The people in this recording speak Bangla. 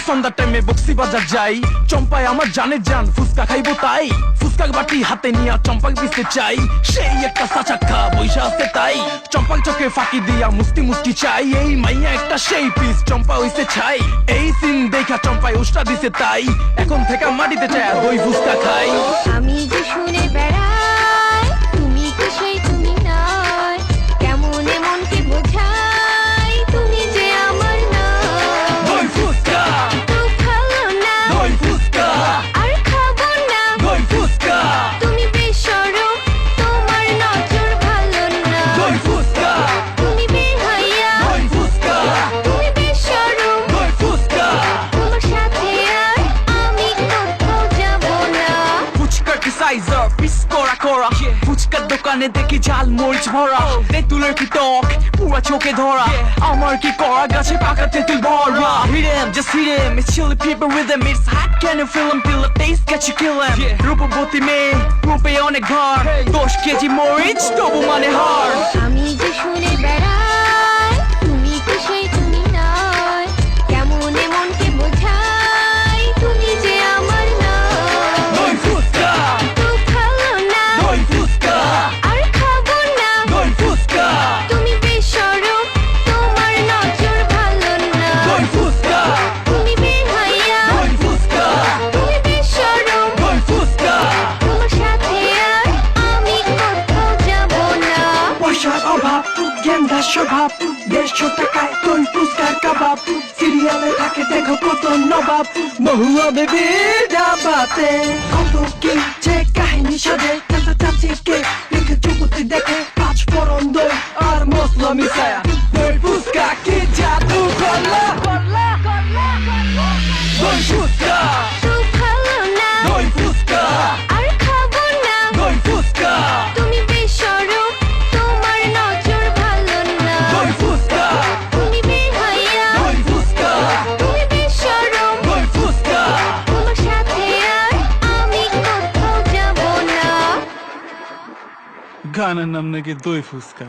সন্ধ্যার টাইমে বক্সি বাজার যাই, চম্পায় আমার জানের জান, ফুচকা খাইবো তাই। ফুচকা বাটি হাতে নিয়া চম্পাক দিতে চাই, সেই একটা সাচাক্কা বৈশা আছে তাই। চম্পাক চোখে ফাঁকি দিয়া মুস্তি মুস্তি চাই, এই মাইয়া একটা সেই পিস চম্পা হইছে ছাই। এই সিন দেখা চম্পায় উষ্টা দিছে তাই, এখন থেকে মাটিতে চায় দই ফুচকা খাই। আমি যে শুনে বেড়াই, তুমি তো সেই তুমি নয়, কেমন মনকে বোঝাই, তুমি যে আমার নয়। দই ফুচকা, খুব ভালো না, দই ফুচকা, আর খাবো না, দই ফুচকা, তুমি বেশরম, তোমার নজর ভালো না। দই ফুচকা, তুমি বেহায়া, দই ফুচকা, তুমি বেশরম, দই ফুচকা। তোমার সাথে আর আমি কোথাও যাব না। ফুচকার কি সাইজ পিস করা করা, ফুচকার দোকানে দেখি ঝাল মরিচ ভরা, তেঁতুলের কি টক পুরা চোখে ধরা, আমার কি করা গাছে পাকা তেঁতুল ভরা। Hit him, just hit him, it's chili pepper rhythm, it's hot, can you feel him, feel the taste, got you kill him. রূপবতী মেয়ে, রূপে অনেক ঘর, 10 কেজি মরিচ তবু মানে হার। আমি যে শুনে বেড়াই, তুমি তো সেই তুমি নয়, কেমন মনকে বোঝাই, তুমি যে আমার নয়। দই ফুচকা, খুব ভালো না, দই ফুচকা, আর খাবো না, দই ফুচকা, তুমি বেশরম, তোমার নজর ভালো না। দই ফুচকা, তুমি বেহায়া, দই ফুচকা, তুমি বেশরম, দই ফুচকা। তোমার সাথে আর আমি কোথাও যাব না। পয়সার অভাব, গেন্দা স্বভাব, 150 টাকায় দই ফুচকার কাবাব, সিরিয়ালে থাকে দেখো কত নবাব, মহুয়া বেবি ডাবাতে কত কি যে কাহিনী সাজে, কাঁচা চাচিকে লিখে চুকুতি দেখে, 5 ফোড়ন দই আর মশলা মিশায়া, দই ফুচকা কি জাদু করলা। দই ফুচকা, খুব ভালো না, দই ফুচকা, আর খাবো না, দই ফুচকা, তুমি বেশরম, তোমার নজর ভালো না। দই ফুচকা, তুমি বেহায়া, দই ফুচকা, তুমি বেশরম, দই ফুচকা। তোমার সাথে আর আমি কোথাও যাব না। গানের নাম নাকি দই ফুচকা।